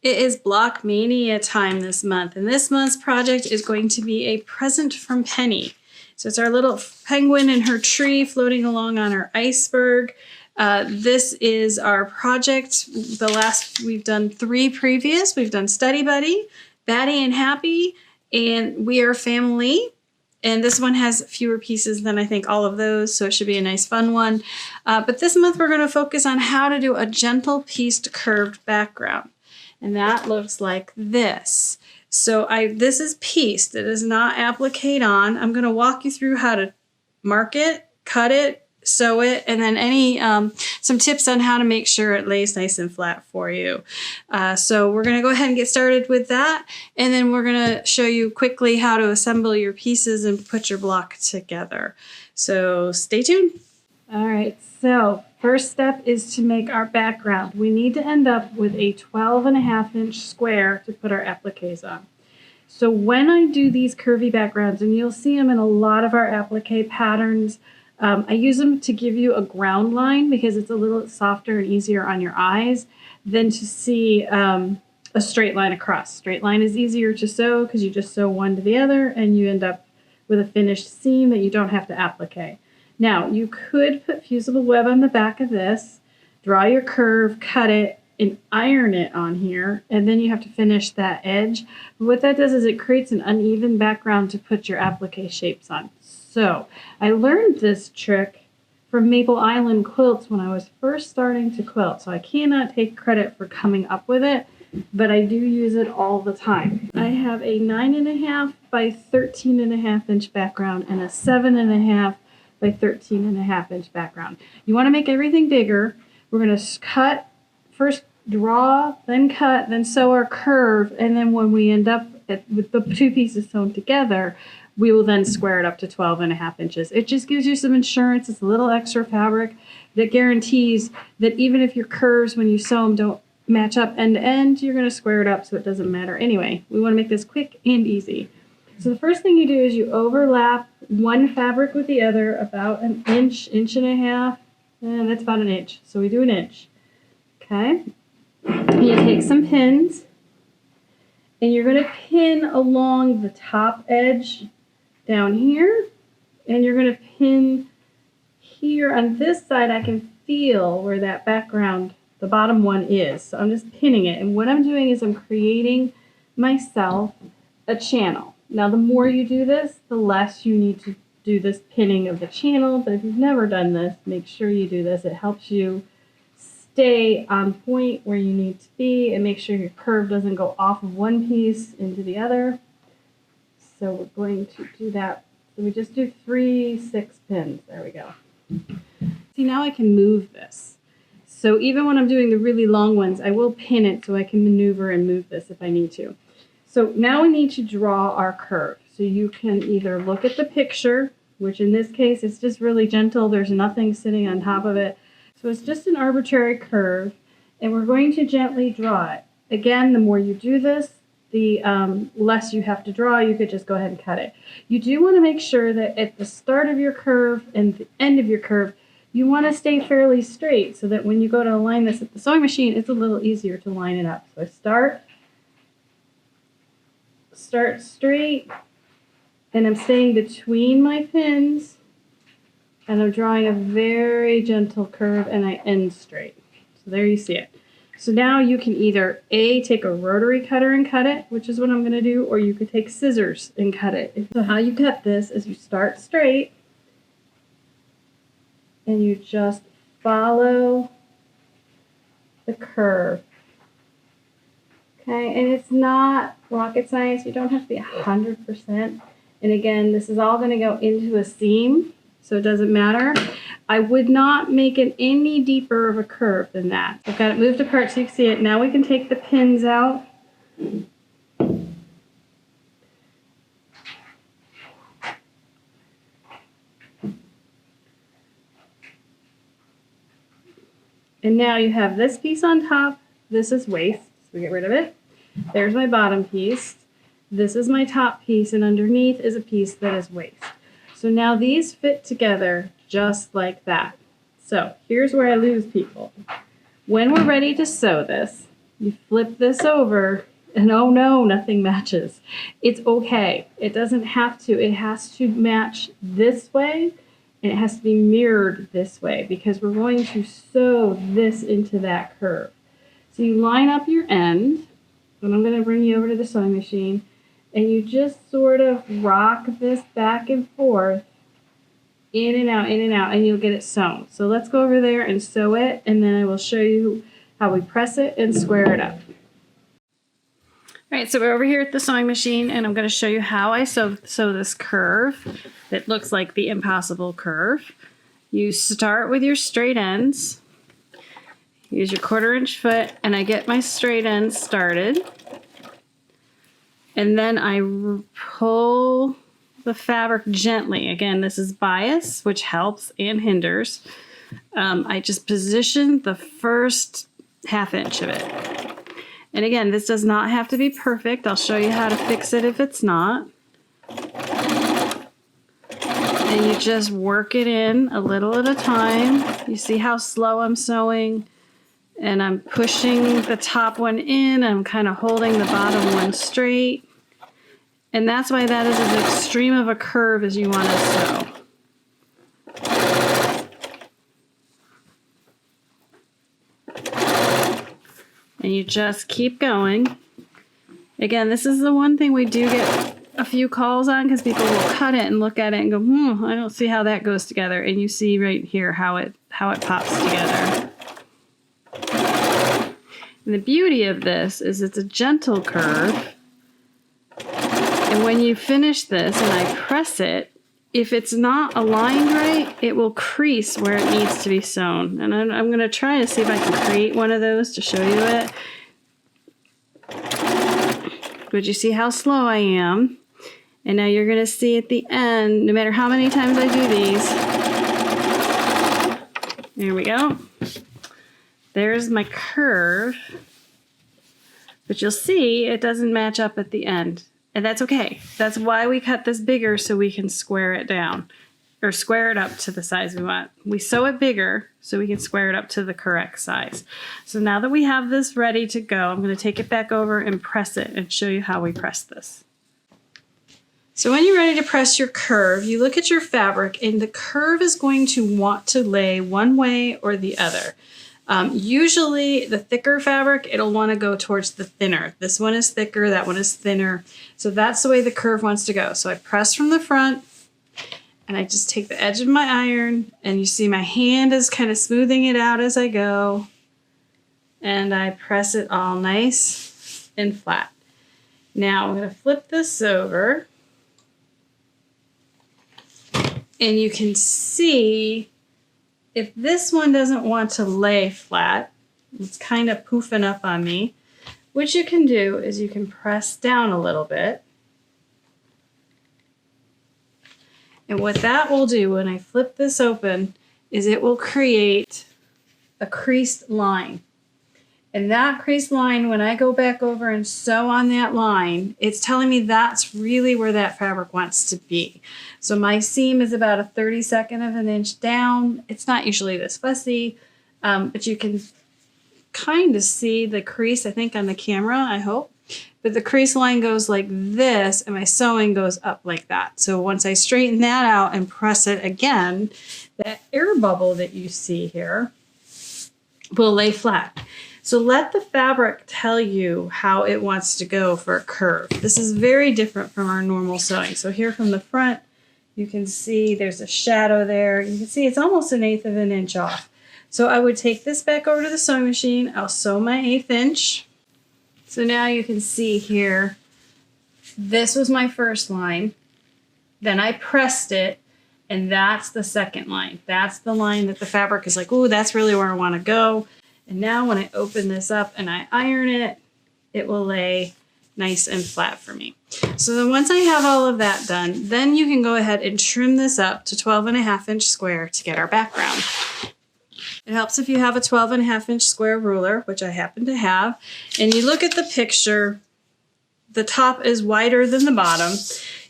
It is Block Mania time this month, and this month's project is going to be a present from Penny. So it's our little penguin in her tree floating along on her iceberg. This is our project. We've done 3 previous. We've done Study Buddy, Batty and Happy, and We Are Family. And this one has fewer pieces than I think all of those, so it should be a nice fun one. But this month we're going to focus on how to do a gentle pieced curved background. And that looks like this. So this is pieced. It is not applique on. I'm going to walk you through how to mark it, cut it, sew it, and then some tips on how to make sure it lays nice and flat for you. So we're going to go ahead and get started with that. And then we're going to show you quickly how to assemble your pieces and put your block together. So stay tuned. All right, so first step is to make our background. We need to end up with a 12.5-inch square to put our appliques on. So when I do these curvy backgrounds, and you'll see them in a lot of our applique patterns, I use them to give you a ground line because it's a little softer and easier on your eyes than to see a straight line across. Straight line is easier to sew because you just sew one to the other and you end up with a finished seam that you don't have to applique. Now, you could put fusible web on the back of this, draw your curve, cut it, and iron it on here, and then you have to finish that edge. But what that does is it creates an uneven background to put your applique shapes on. So, I learned this trick from Maple Island Quilts when I was first starting to quilt, so I cannot take credit for coming up with it, but I do use it all the time. I have a 9.5 by 13.5 inch background and a 7.5 by 13.5 inch background. You want to make everything bigger. We're going to cut, first draw, then cut, then sew our curve, and then when we end up with the 2 pieces sewn together, we will then square it up to 12.5 inches. It just gives you some insurance. It's a little extra fabric that guarantees that even if your curves when you sew them don't match up end to end, you're going to square it up so it doesn't matter. Anyway, we want to make this quick and easy. So the first thing you do is you overlap one fabric with the other about an inch, inch and a half, and that's about an inch. So we do an inch. Okay. And you take some pins, and you're going to pin along the top edge down here, and you're going to pin here on this side. I can feel where that background, the bottom one is. So I'm just pinning it, and what I'm doing is I'm creating myself a channel. Now, the more you do this, the less you need to do this pinning of the channel. But if you've never done this, make sure you do this. It helps you stay on point where you need to be and make sure your curve doesn't go off of one piece into the other. So we're going to do that. So we just do 3 6 pins. There we go. See, now I can move this. So even when I'm doing the really long ones, I will pin it so I can maneuver and move this if I need to. So now we need to draw our curve. So you can either look at the picture, which in this case is just really gentle. There's nothing sitting on top of it. So it's just an arbitrary curve, and we're going to gently draw it. Again, the more you do this, the less you have to draw. You could just go ahead and cut it. You do want to make sure that at the start of your curve and the end of your curve, you want to stay fairly straight so that when you go to align this at the sewing machine, it's a little easier to line it up. So start straight, and I'm staying between my pins, and I'm drawing a very gentle curve, and I end straight. So there you see it. So now you can either take a rotary cutter and cut it, which is what I'm going to do, or you could take scissors and cut it. So how you cut this is you start straight, and you just follow the curve. Okay, and it's not rocket science. You don't have to be 100%. And again, this is all going to go into a seam, so it doesn't matter. I would not make it any deeper of a curve than that. I've got it moved apart so you can see it. Now we can take the pins out. And now you have this piece on top. This is waist. We get rid of it. There's my bottom piece. This is my top piece, and underneath is a piece that is waist. So now these fit together just like that. So here's where I lose people. When we're ready to sew this, You flip this over and oh no, nothing matches. It's okay. It doesn't have to. It has to match this way and it has to be mirrored this way because we're going to sew this into that curve. So you line up your end, and I'm going to bring you over to the sewing machine, and you just sort of rock this back and forth, in and out, and you'll get it sewn. So let's go over there and sew it, and then I will show you how we press it and square it up. All right, so we're over here at the sewing machine, and I'm going to show you how I sew this curve that looks like the impossible curve. You start with your straight ends. Use your 1/4 inch foot, and I get my straight ends started. And then I pull the fabric gently. Again, this is bias, which helps and hinders. I just position the first 1/2 inch of it. And again, this does not have to be perfect. I'll show you how to fix it if it's not. And you just work it in a little at a time. You see how slow I'm sewing? And I'm pushing the top one in. I'm kind of holding the bottom one straight. And that's why that is as extreme of a curve as you want to sew. And you just keep going. Again, this is the one thing we do get a few calls on because people will cut it and look at it and go, I don't see how that goes together. And you see right here how it pops together. And the beauty of this is it's a gentle curve. And when you finish this and I press it, if it's not aligned right, it will crease where it needs to be sewn. And I'm going to try to see if I can create one of those to show you it. But you see how slow I am. And now you're going to see at the end, no matter how many times I do these. There we go. There's my curve. But you'll see it doesn't match up at the end. And that's okay. That's why we cut this bigger so we can square it down. Or square it up to the size we want. We sew it bigger so we can square it up to the correct size. So now that we have this ready to go, I'm going to take it back over and press it and show you how we press this. So when you're ready to press your curve, you look at your fabric and the curve is going to want to lay one way or the other. Usually the thicker fabric, it'll want to go towards the thinner. This one is thicker, that one is thinner. So that's the way the curve wants to go. So I press from the front and I just take the edge of my iron and you see my hand is kind of smoothing it out as I go. And I press it all nice and flat. Now I'm going to flip this over and you can see if this one doesn't want to lay flat, it's kind of poofing up on me, what you can do is you can press down a little bit. And what that will do when I flip this open is it will create a creased line. And that creased line, when I go back over and sew on that line, it's telling me that's really where that fabric wants to be. So my seam is about a 32nd of an inch down. It's not usually this fussy, but you can kind of see the crease, I think, on the camera, I hope. But the crease line goes like this, and my sewing goes up like that. So once I straighten that out and press it again, that air bubble that you see here will lay flat. So let the fabric tell you how it wants to go for a curve. This is very different from our normal sewing. So here from the front, you can see there's a shadow there. You can see it's almost an 1/8 of an inch off. So I would take this back over to the sewing machine. I'll sew my 1/8 inch. So now you can see here, this was my first line. Then I pressed it, and that's the second line. That's the line that the fabric is like, ooh, that's really where I want to go. And now when I open this up and I iron it, it will lay nice and flat for me. So then once I have all of that done, then you can go ahead and trim this up to 12.5 inch square to get our background. It helps if you have a 12.5 inch square ruler, which I happen to have, and you look at the picture, the top is wider than the bottom.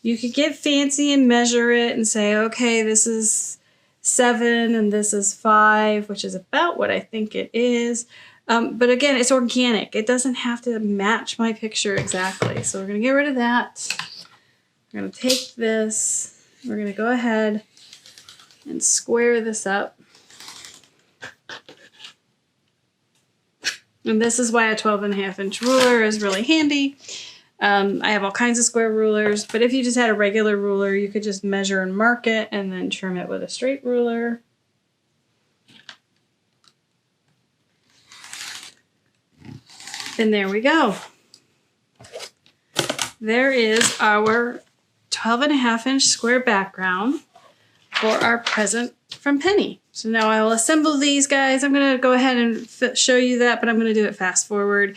You could get fancy and measure it and say, okay, this is 7 and this is 5, which is about what I think it is. But again, it's organic. It doesn't have to match my picture exactly. So we're going to get rid of that. We're going to take this. We're going to go ahead and square this up. And this is why a 12.5-inch ruler is really handy. I have all kinds of square rulers, but if you just had a regular ruler, you could just measure and mark it and then trim it with a straight ruler. And there we go. There is our 12.5-inch square background for our present from Penny. So now I will assemble these guys. I'm going to go ahead and show you that, but I'm going to do it fast forward.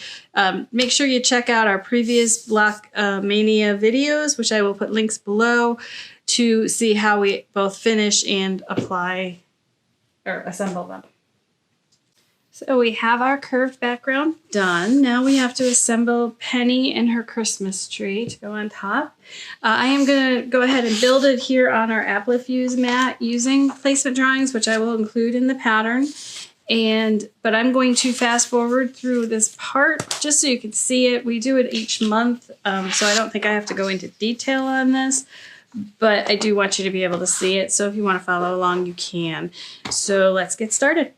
Make sure you check out our previous Block Mania videos, which I will put links below, to see how we both finish and apply or assemble them. So we have our curved background done. Now we have to assemble Penny and her Christmas tree to go on top. I am going to go ahead and build it here on our Applifuse mat using placement drawings, which I will include in the pattern. But I'm going to fast forward through this part just so you can see it. We do it each month, so I don't think I have to go into detail on this. But I do want you to be able to see it, so if you want to follow along, you can. So let's get started.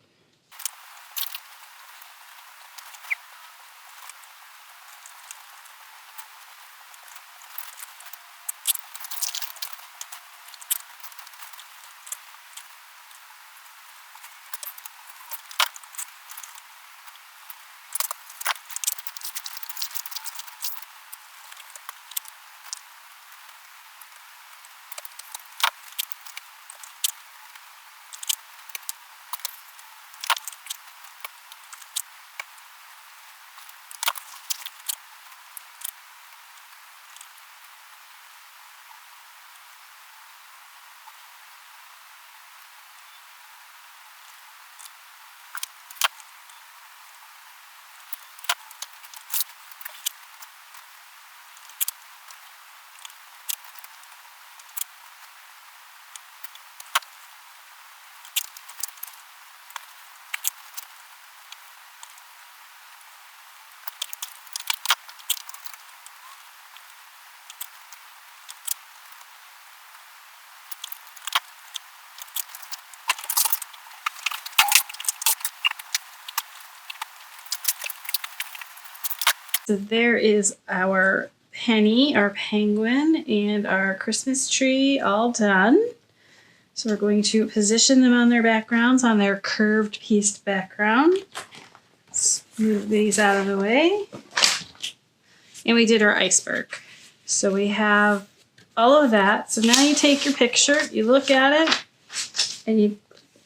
So there is our Penny, our penguin, and our Christmas tree all done. So we're going to position them on their backgrounds, on their curved pieced background. Let's move these out of the way. And we did our iceberg. So we have all of that. So now you take your picture, you look at it, and you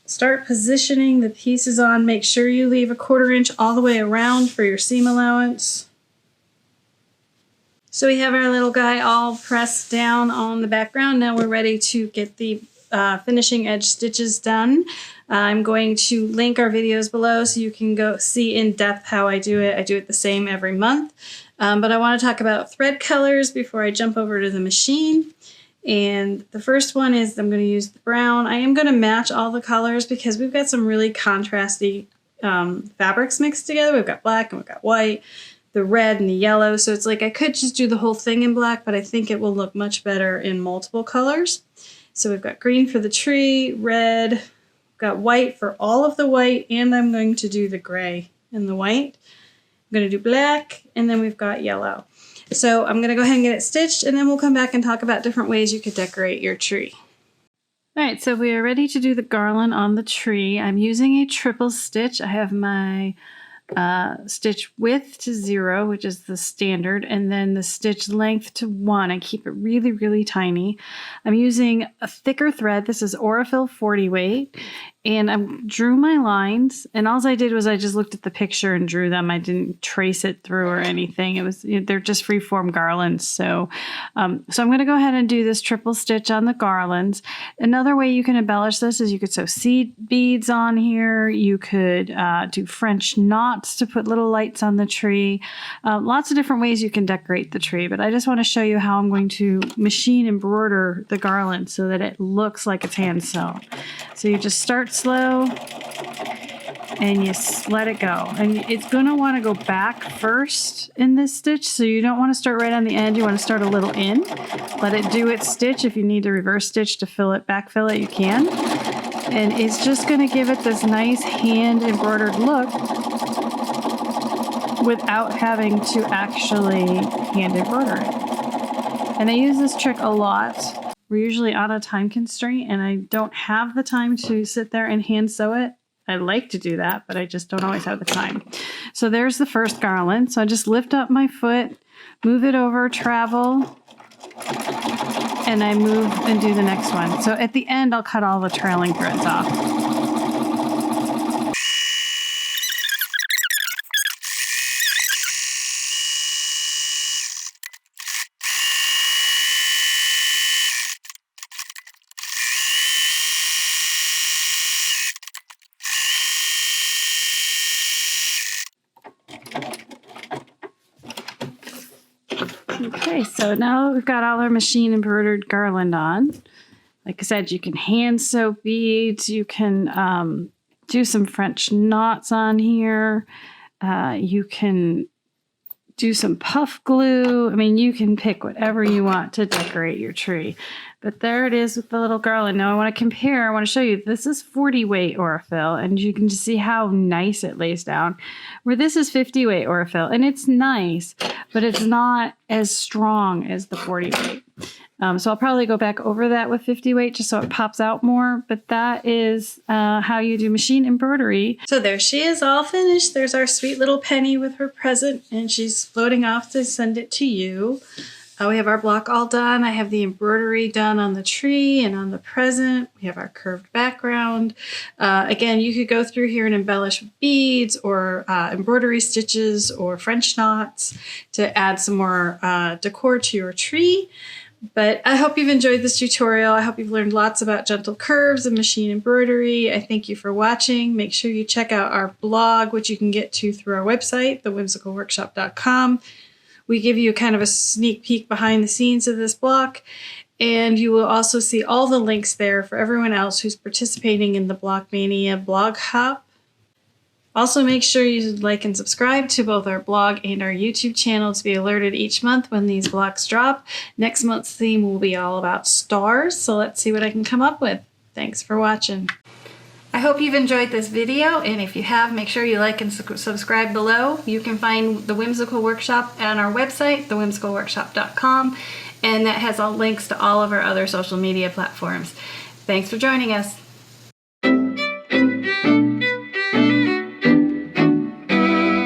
start positioning the pieces on. Make sure you leave 1/4 inch all the way around for your seam allowance. So we have our little guy all pressed down on the background. Now we're ready to get the finishing edge stitches done. I'm going to link our videos below so you can go see in depth how I do it. I do it the same every month. But I want to talk about thread colors before I jump over to the machine. And the first one is I'm going to use the brown. I am going to match all the colors because we've got some really contrasty fabrics mixed together. We've got black and we've got white, the red and the yellow. So it's like I could just do the whole thing in black, but I think it will look much better in multiple colors. So we've got green for the tree, red, we've got white for all of the white, and I'm going to do the gray and the white. I'm going to do black, and then we've got yellow. So I'm going to go ahead and get it stitched, and then we'll come back and talk about different ways you could decorate your tree. All right, so we are ready to do the garland on the tree. I'm using a triple stitch. I have my stitch width to 0, which is the standard, and then the stitch length to 1. I keep it really, really tiny. I'm using a thicker thread. This is Aurifil 40 weight, and I drew my lines, and all I did was I just looked at the picture and drew them. I didn't trace it through or anything. It was, they're just free-form garlands. So I'm going to go ahead and do this triple stitch on the garlands. Another way you can embellish this is you could sew seed beads on here. You could do French knots to put little lights on the tree. Lots of different ways you can decorate the tree, but I just want to show you how I'm going to machine embroider the garland so that it looks like it's hand sewn. So you just start slow and you let it go. And it's going to want to go back first in this stitch, so you don't want to start right on the end. You want to start a little in. Let it do its stitch. If you need to reverse stitch to fill it, backfill it, you can. And it's just going to give it this nice hand embroidered look without having to actually hand embroider it. And I use this trick a lot. We're usually on a time constraint and I don't have the time to sit there and hand sew it. I like to do that, but I just don't always have the time. So there's the first garland. So I just lift up my foot, move it over, travel, and I move and do the next one. So at the end, I'll cut all the trailing threads off. Okay, so now we've got all our machine embroidered garland on. Like I said, you can hand sew beads. You can do some French knots on here. You can do some puff glue. I mean, you can pick whatever you want to decorate your tree. But there it is with the little garland. Now I want to compare. I want to show you. This is 40 weight Aurifil, and you can just see how nice it lays down. Where this is 50 weight Aurifil, and it's nice, but it's not as strong as the 40 weight. So I'll probably go back over that with 50 weight just so it pops out more. But that is how you do machine embroidery. So there she is, all finished. There's our sweet little Penny with her present, and she's floating off to send it to you. We have our block all done. I have the embroidery done on the tree and on the present. We have our curved background. Again, you could go through here and embellish with beads or embroidery stitches or French knots to add some more decor to your tree. But I hope you've enjoyed this tutorial. I hope you've learned lots about gentle curves and machine embroidery. I thank you for watching. Make sure you check out our blog, which you can get to through our website, thewhimsicalworkshop.com. We give you kind of a sneak peek behind the scenes of this block, and you will also see all the links there for everyone else who's participating in the Block Mania blog hop. Also, make sure you like and subscribe to both our blog and our YouTube channel to be alerted each month when these blocks drop. Next month's theme will be all about stars, so let's see what I can come up with. Thanks for watching. I hope you've enjoyed this video, and if you have, make sure you like and subscribe below. You can find the Whimsical Workshop on our website, thewhimsicalworkshop.com, and that has all links to all of our other social media platforms. Thanks for joining us.